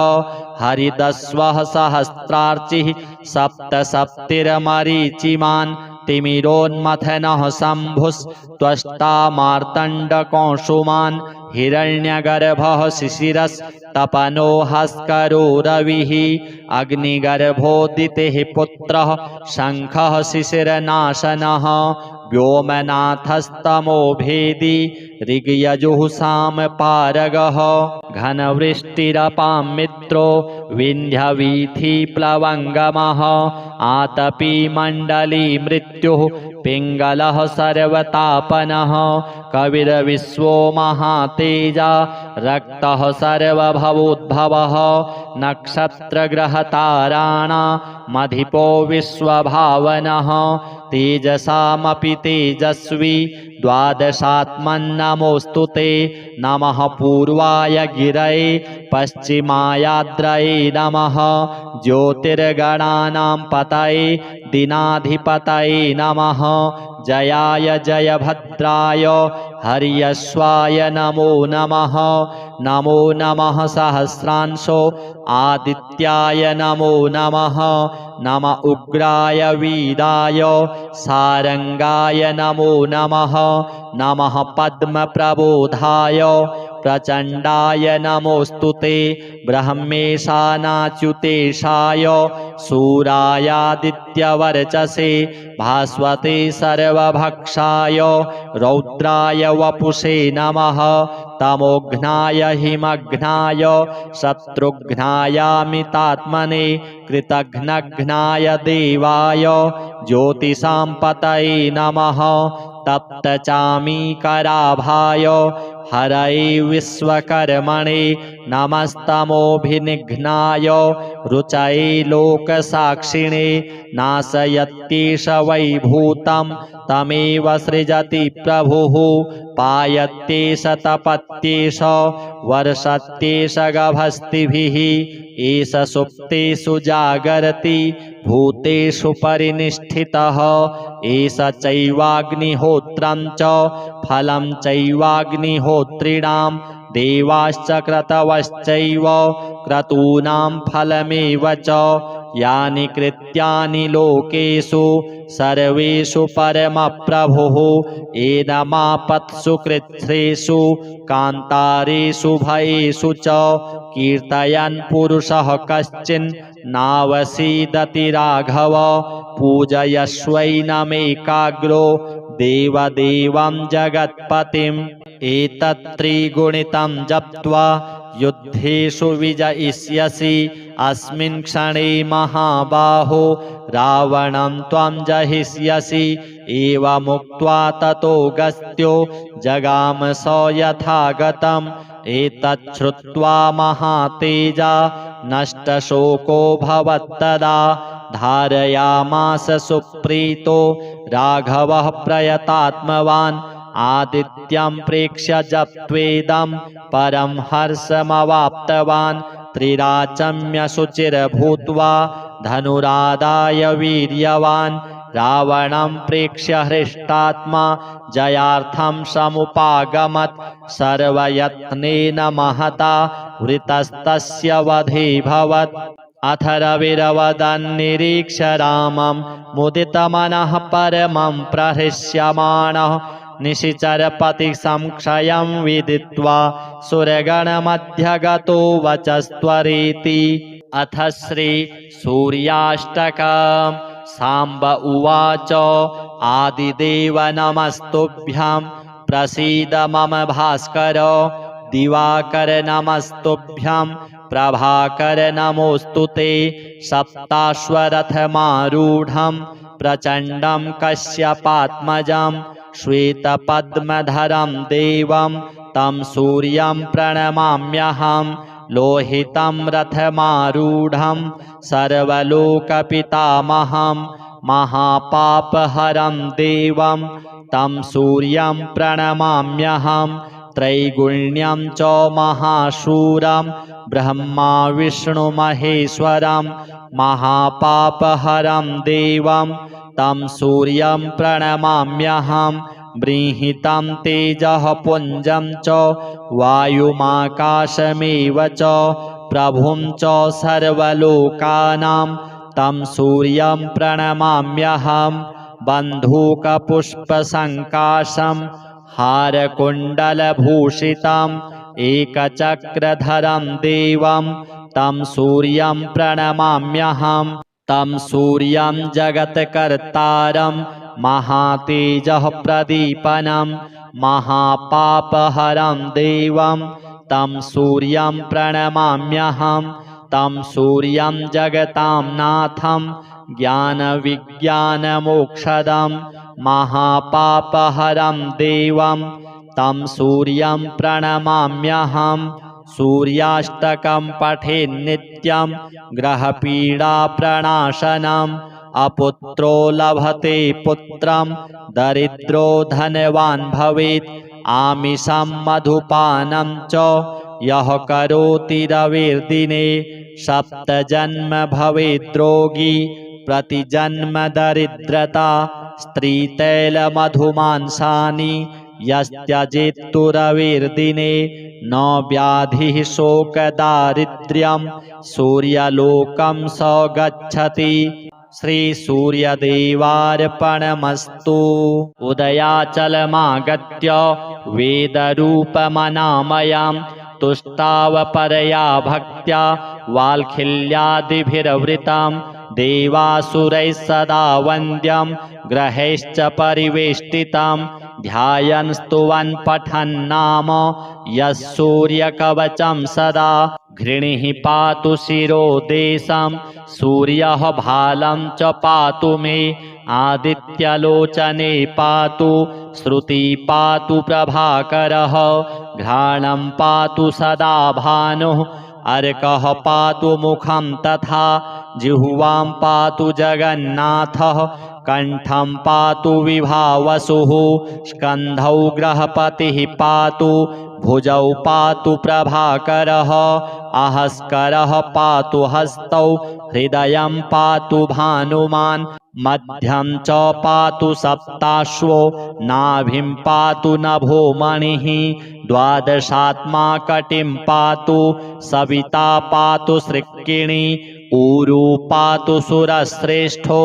हरिदस्वः सहस्रार्चिः सप्तसप्तिर्मरीचिमान् तिमिरोन्मथनः शम्भुस्त्वष्टा मार्तण्डकौसुमान् हिरण्यगर्भः शिशिरस्तपनो हस्करो रविः अग्निगर्भोदितिः पुत्रः शङ्खः शिशिरनाशनः व्योमनाथस्तमो भेदी ऋग्यजुः सामपारगः घनवृष्टिरपां मित्रो विन्ध्यवीथिप्लवङ्गमः आतपी मण्डली मृत्युः पिङ्गलः सर्वतापनः कविर्विश्वो महातेजा रक्तः सर्वभवोद्भवः नक्षत्रग्रहताराणामधिपो विश्वभावनः तेजसामपि तेजस्वी द्वादशात्मन्नमोऽस्तु ते नमः पूर्वाय गिरये पश्चिमायाद्रये नमः ज्योतिर्गणानां पतये दिनाधिपतये नमः जयाय जयभद्राय हर्यश्वाय नमो नमः नमो नमः सहस्रांशो आदित्याय नमो नमः नम उग्राय वीराय सारंगाय नमो नमः नमः पद्मप्रबोधाय प्रचण्डाय नमोऽस्तु ते ब्रह्मेशानाच्युतेशाय सूरायादित्यवर्चसे भास्वते सर्वभक्षाय रौद्राय वपुषे नमः तमोघ्नाय हिमघ्नाय शत्रुघ्नायामितात्मने कृतघ्नघ्नाय देवाय ज्योतिषां पतये नमः तप्तचामीकराभाय हरये विश्वकर्मणे नमस्तमोभिनिघ्नाय रुचये लोकसाक्षिणे नाशयत्येष वैभूतं तमेव सृजति प्रभुः पायत्येष तपत्येष वर्षत्येष गभस्तिभिः एष सुप्तेषु जागर्ति भूतेषु परिनिष्ठितः एष चैवाग्निहोत्रं च फलं चैवाग्निहोत्रिणां देवाश्च क्रतवश्चैव क्रतूनां फलमेव च यानि कृत्यानि लोकेषु सर्वेषु परमप्रभुः एनमापत्सु कृच्छ्रेषु कान्तारेषु भयेषु च कीर्तयन् पुरुषः कश्चिन् नावसीदति राघव पूजयस्वैनमेकाग्रो देवदेवं जगत्पतिम् एतत्त्रिगुणितं जप्त्वा युद्धेषु विजयिष्यसि अस्मिन् क्षणे महाबाहो रावणं त्वं जहिष्यसि एवमुक्त्वा ततो गस्त्यो जगाम स यथागतम् एतच्छ्रुत्वा महातेजा नष्टशोको भवत्तदा धारयामास सुप्रीतो राघवः प्रयतात्मवान् आदित्यं प्रेक्ष्य जप्त्वेदं परं हर्षमवाप्तवान् त्रिराचम्य शुचिर्भूत्वा धनुरादाय वीर्यवान् रावणं प्रेक्ष्य हृष्टात्मा जयार्थं समुपागमत् सर्वयत्नेन महता वृतस्तस्य वधेऽभवत् अथ रविरवदन्निरीक्ष्य रामं मुदितमनः परमं प्रहृष्यमाणः निशिचरपतिसंक्षयं विदित्वा सुरगणमध्यगतो वचस्त्वरेति अथ श्रीसूर्याष्टकम् साम्ब उवाच आदिदेव नमस्तुभ्यं प्रसीद मम भास्कर दिवाकर नमस्तुभ्यं प्रभाकर नमोऽस्तु ते सप्ताश्वरथमारूढं प्रचण्डं कश्यपात्मजं श्वेतपद्मधरं देवं तं सूर्यं प्रणमाम्यहं लोहितं रथमारूढं सर्वलोकपितामहं महापापहरं देवं तं सूर्यं प्रणमाम्यहं त्रैगुण्यं च महाशूरं ब्रह्मा विष्णुमहेश्वरं महापापहरं देवं तं सूर्यं प्रणमाम्यहं बृंहितं तेजः पुञ्जं च वायुमाकाशमेव च प्रभुं च सर्वलोकानां तं सूर्यं प्रणमाम्यहं बन्धूकपुष्पसङ्काशं हारकुण्डलभूषितम् एकचक्रधरं देवं तं सूर्यं प्रणमाम्यहं तं सूर्यं जगत्कर्तारं महातेजः प्रदीपनं महापापहरं देवं तं सूर्यं प्रणमाम्यहं तं सूर्यं जगतां नाथं ज्ञानविज्ञानमोक्षदं महापापहरं देवं तं सूर्यं प्रणमाम्यहं सूर्याष्टकं पठेन्नित्यं ग्रहपीडाप्रणाशनम् अपुत्रो लभते पुत्रं दरिद्रो धनवान् भवेत् आमिषं मधुपानं च यः करोति रविर्दिने सप्तजन्म भवेद्रोगी प्रतिजन्म दरिद्रता स्त्रीतैलमधुमांसानि यस्त्यजेत्तु रविर्दिने न व्याधिः शोकदारिद्र्यं सूर्यलोकं स गच्छति। श्री सूर्यदेवार्पणमस्तु। उदयाचलमागत्य वेदरूपमनामयं तुष्टावपरया भक्त्या वाल्खिल्यादिभिरवृतं देवासुरैः सदा वन्द्यं ग्रहैश्च परिवेष्टितं ध्यायन् स्तुवन् पठन्नाम यः सूर्यकवचं सदा घृणिः पातु शिरो देशं सूर्यः भालं च पातु मे आदित्यलोचने पातु श्रुति पातु प्रभाकरः घ्राणं पातु सदा भानुः अर्कः पातु मुखं तथा जिह्वां पातु जगन्नाथः कंठं पातु विभावसुः स्कन्धौ ग्रहपतिः पातु भुजौ पातु प्रभाकरः आहस्करः पातु हस्तौ हृदयं पातु भानुमान् मध्यं च पातु सप्ताश्वो नाभिं पातु नभो मणिः द्वादशात्मा कटिं पातु सविता पातु सृक्किणी ऊरू पातु सुरश्रेष्ठो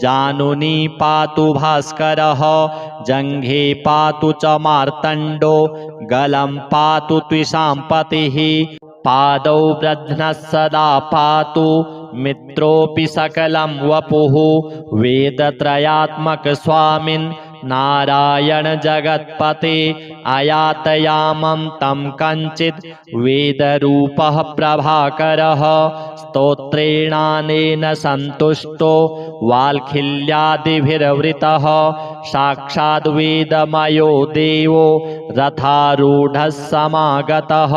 जानुनी पातु भास्करः जङ्घे पातु च मार्तण्डो गलं पातु त्विषाम्पतिः पादौ ब्रध्नः सदा पातु मित्रोऽपि सकलं वपुः वेदत्रयात्मक स्वामिन् नारायण जगत्पते आयातयामं तं कञ्चित् वेदरूपः प्रभाकरः स्तोत्रेणानेन सन्तुष्टो वाल्खिल्यादिभिर्वृतः साक्षाद् वेदमयो देवो रथारूढः समागतः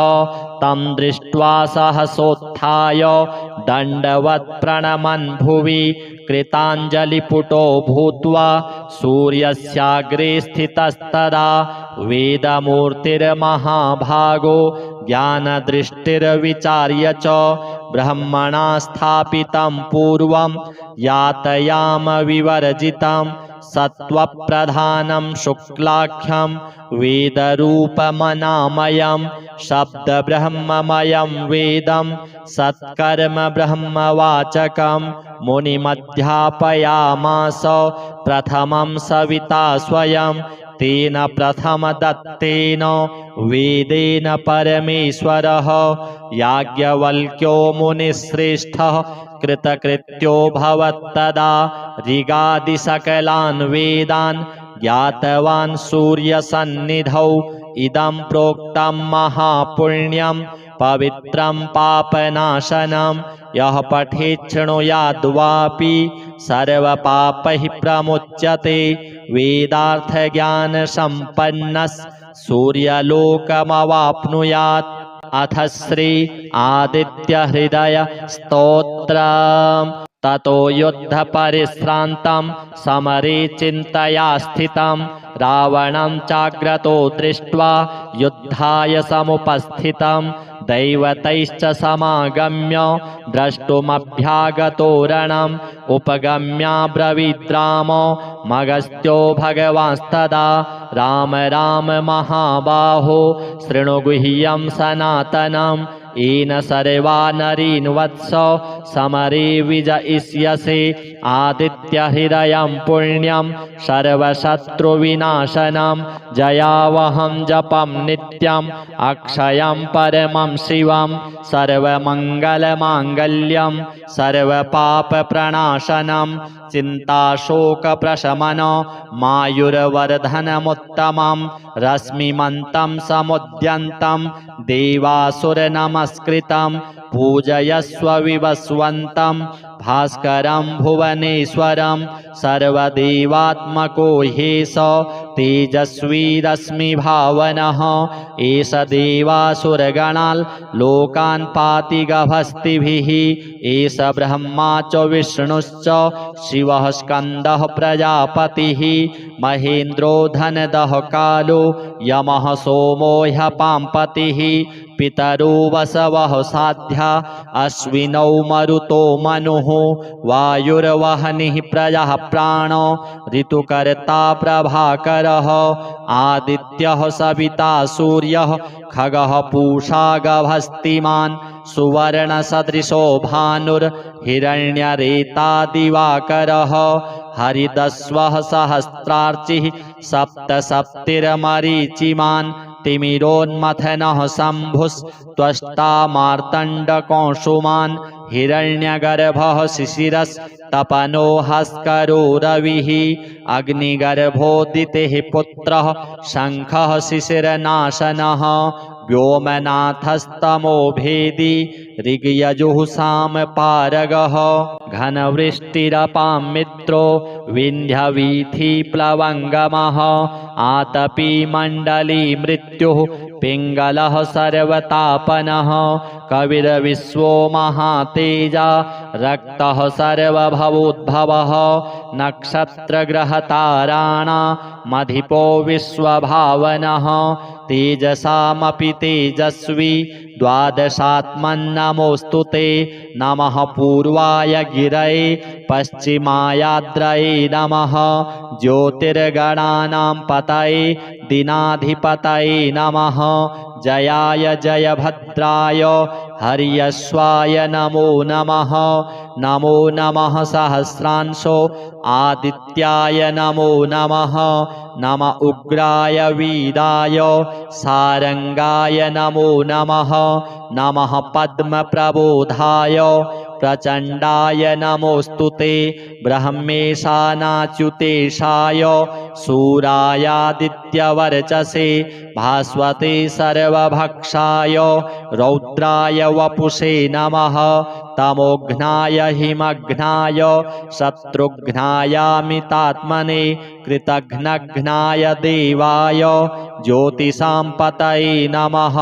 तं दृष्ट्वा सहसोत्थाय दण्डवत् प्रणमन् भुवि कृताञ्जलिपुटो भूत्वा सूर्यस्याग्रे स्थितस्तदा वेदमूर्तिर्महाभागो ज्ञानदृष्टिर्विचार्य च ब्रह्मणा स्थापितं पूर्वं यातयामविवर्जितं सत्त्वप्रधानं शुक्लाख्यं वेदरूपमनामयं शब्दब्रह्ममयं वेदं सत्कर्मब्रह्मवाचकं मुनिमध्यापयामास प्रथमं सविता स्वयं तेन प्रथमदत्तेन वेदेन परमेश्वरः याज्ञवल्क्यो मुनिश्रेष्ठः कृतकृत्यो भवत्तदा ऋगादिसकलान् वेदान् ज्ञातवान् सूर्यसन्निधौ इदं प्रोक्तं महापुण्यं पवित्रं पापनाशनं यः पठेत् शृणुयाद्वापि सर्वपापैः प्रमुच्यते वेदार्थज्ञानसम्पन्नः सूर्यलोकमवाप्नुयात्। अथ श्री आदित्यहृदय स्तोत्रम्। ततो युद्धपरिश्रान्तं समरे चिन्तया स्थितं रावणं चाग्रतो दृष्ट्वा युद्धाय समुपस्थितं दैवतैश्च समागम्य द्रष्टुमभ्यागतो रणम् उपगम्याब्रवीद्राम मगस्त्यो भगवांस्तदा राम राम महाबाहो शृणु गुह्यं सनातनम् येन सर्वा नरीन् वत्स समरे विजयिष्यसि आदित्यहृदयं पुण्यं सर्वशत्रुविनाशनं जयावहं जपं नित्यम् अक्षयं परमं शिवं सर्वमङ्गलमाङ्गल्यं सर्वपापप्रणाशनं चिन्ताशोकप्रशमनं मायुर्वर्धनमुत्तमं रश्मिमन्तं समुद्यन्तं देवासुरनमस्कृतं पूजयस्व विवस्वन्तं भास्करं भुवनेश्वरं सर्वदेवात्मको ह्येष तेजस्वी रश्मिभावनः एष देवासुरगणान् लोकान् पाति गभस्तिभिः एष ब्रह्मा च विष्णुश्च शिवः स्कन्दः प्रजापतिः महेन्द्रो धनदः कालो यमः सोमो ह्यपाम्पतिः पितरो वसवः साध्या अश्विनौ मरुतो मनुः वायुर्वहनिः प्रजः प्राणो ऋतुकर्ता प्रभाकरः आदित्यः सविता सूर्यः खगः पूषा गभस्तिमान् सुवर्णसदृशो भानुर्हिरण्यरेता दिवाकरः हरिदस्वः सहस्रार्चिः सप्तसप्तिर्मरीचिमान् तिमिरोन्मथनः शम्भुस्त्वष्टा मार्तण्डकौसुमान् हिरण्यगर्भः शिशिरस्तपनो हस्करो रविः अग्निगर्भोदितेः पुत्रः शङ्खः शिशिरनाशनः व्योमनाथस्तमो भेदी ऋग्यजुः सामपारगः घनवृष्टिरपां मित्रो विन्ध्यवीथिप्लवङ्गमः आतपी मण्डली मृत्युः पिङ्गलः सर्वतापनः कविर्विश्वो महातेजा रक्तः सर्वभवोद्भवः नक्षत्रग्रहताराणामधिपो विश्वभावनः तेजसामपि तेजस्वी द्वादशात्मन्नमोऽस्तु ते नमः पूर्वाय गिरये पश्चिमायाद्रये नमः ज्योतिर्गणानां पतये दिनाधिपतये नमः जयाय जयभद्राय हर्यश्वाय नमो नमः नमो नमः सहस्रांशो आदित्याय नमो नमः नम उग्राय वीराय सारंगाय नमो नमः नमः पद्मप्रबोधाय प्रचण्डाय नमोऽस्तु ते ब्रह्मेशानाच्युतेशाय सूरायादित्यवर्चसे भास्वते सर्वभक्षाय रौद्राय वपुषे नमः तमोघ्नाय हिमघ्नाय शत्रुघ्नायामितात्मने कृतघ्नघ्नाय देवाय ज्योतिषां पतये नमः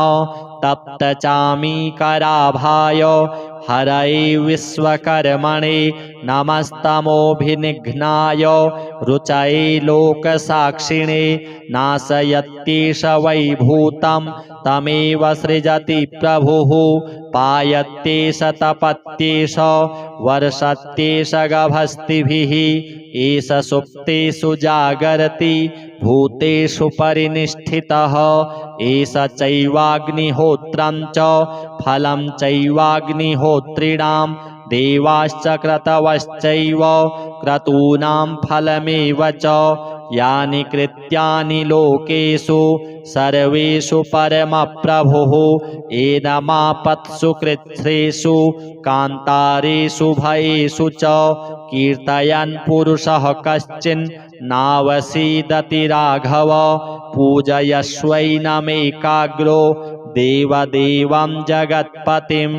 तप्तचामीकराभाय हरये विश्वकर्मणे नमस्तमोभिनिघ्नाय रुचये लोकसाक्षिणे नाशयत्येष वैभूतं तमेव सृजति प्रभुः पायत्येष तपत्येष वर्षत्येष गभस्तिभिः एष सुप्तेषु जागर्ति भूतेषु परिनिष्ठितः एष चैवाग्निहोत्रं च फलं चैवाग्निहोत्रिणां देवाश्च क्रतवश्चैव क्रतूनां फलमेव च यानि कृत्यानि लोकेषु सर्वेषु परमप्रभुः एनमापत्सु कृच्छ्रेषु कान्तारेषु भयेषु च कीर्तयन् पुरुषः कश्चिन् नावसीदति राघव पूजयस्वैनमेकाग्रो देवदेवं जगत्पतिम्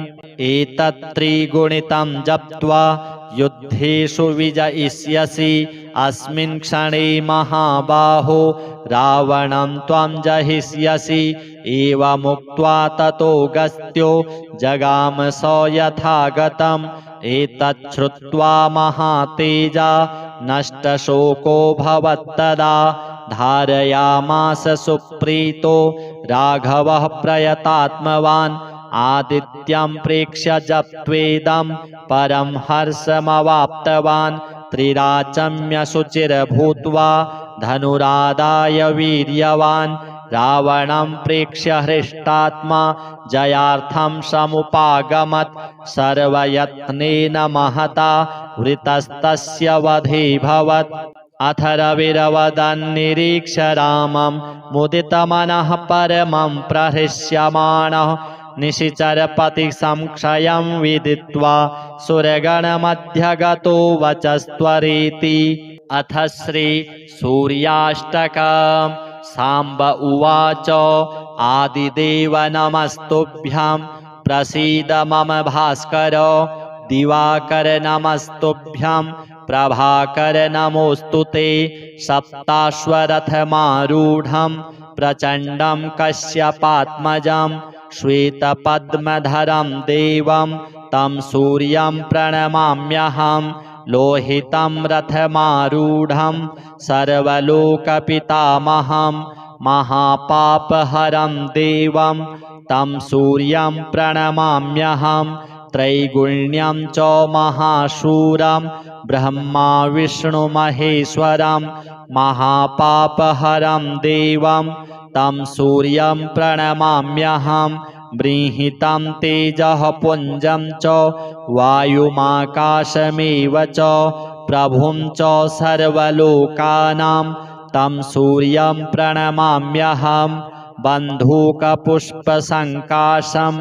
एतत्त्रिगुणितं जप्त्वा युद्धेषु विजयिष्यसि अस्मिन् क्षणे महाबाहो रावणं त्वं जहिष्यसि एवमुक्त्वा ततो गस्त्यो जगाम स यथागतम् एतच्छ्रुत्वा महातेजा नष्टशोको भवत्तदा धारयामास सुप्रीतो राघवः प्रयतात्मवान् आदित्यं प्रेक्ष्य जप्त्वेदं परं हर्षमवाप्तवान् त्रिराचम्य शुचिर्भूत्वा धनुरादाय वीर्यवान् रावणं प्रेक्ष्य हृष्टात्मा जयार्थं समुपागमत् सर्वयत्नेन महता वृतस्तस्य वधेऽभवत् अथ रविरवदन्निरीक्ष्य रामं मुदितमनः परमं प्रहृष्यमाणः निशिचरपतिसंक्षयं विदित्वा सुरगणमध्यगतो वचस्त्वरेति अथ श्रीसूर्याष्टकम् साम्ब उवाच आदिदेव नमस्तुभ्यं प्रसीद मम भास्कर दिवाकर नमस्तुभ्यं प्रभाकर नमोऽस्तु ते सप्ताश्वरथमारूढं प्रचण्डं कश्यपात्मजं श्वेतपद्मधरं देवं तं सूर्यं प्रणमाम्यहं लोहितं रथमारूढं सर्वलोकपितामहं महापापहरं देवं तं सूर्यं प्रणमाम्यहं त्रैगुण्यं च महाशूरं ब्रह्मा विष्णुमहेश्वरं महापापहरं देवं तं सूर्यं प्रणमाम्यहं बृंहितं तेजः पुञ्जं च वायुमाकाशमेव च प्रभुं च सर्वलोकानां तं सूर्यं प्रणमाम्यहं बन्धूकपुष्पसङ्काशं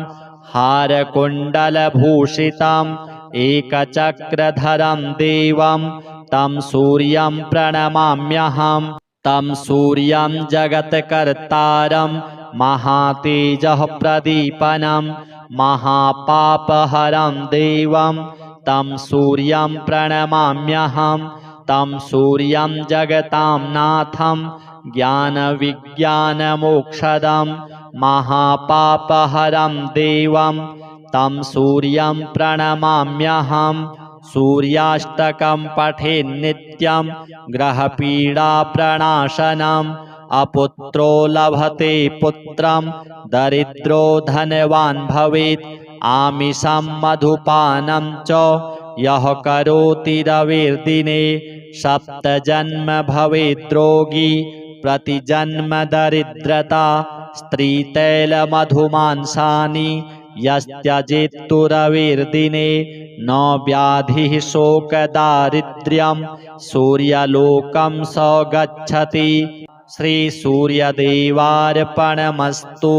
हारकुण्डलभूषितम् एकचक्रधरं देवं तं सूर्यं प्रणमाम्यहं तं सूर्यं जगत्कर्तारं महातेजः प्रदीपनं महापापहरं देवं तं सूर्यं प्रणमाम्यहं तं सूर्यं जगतां नाथं ज्ञानविज्ञानमोक्षदं महापापहरं देवं तं सूर्यं प्रणमाम्यहं सूर्याष्टकं पठेन्नित्यं ग्रहपीडाप्रणाशनम् अपुत्रो लभते पुत्रं दरिद्रो धनवान् भवेत् आमिषं मधुपानं च यः करोति रविर्दिने सप्तजन्म भवेद्रोगी प्रतिजन्म दरिद्रता स्त्रीतैलमधुमांसानि यस्त्यजेत्तु रविर्दिने न व्याधिः शोकदारिद्र्यं सूर्यलोकं स गच्छति। श्रीसूर्यदेवार्पणमस्तु।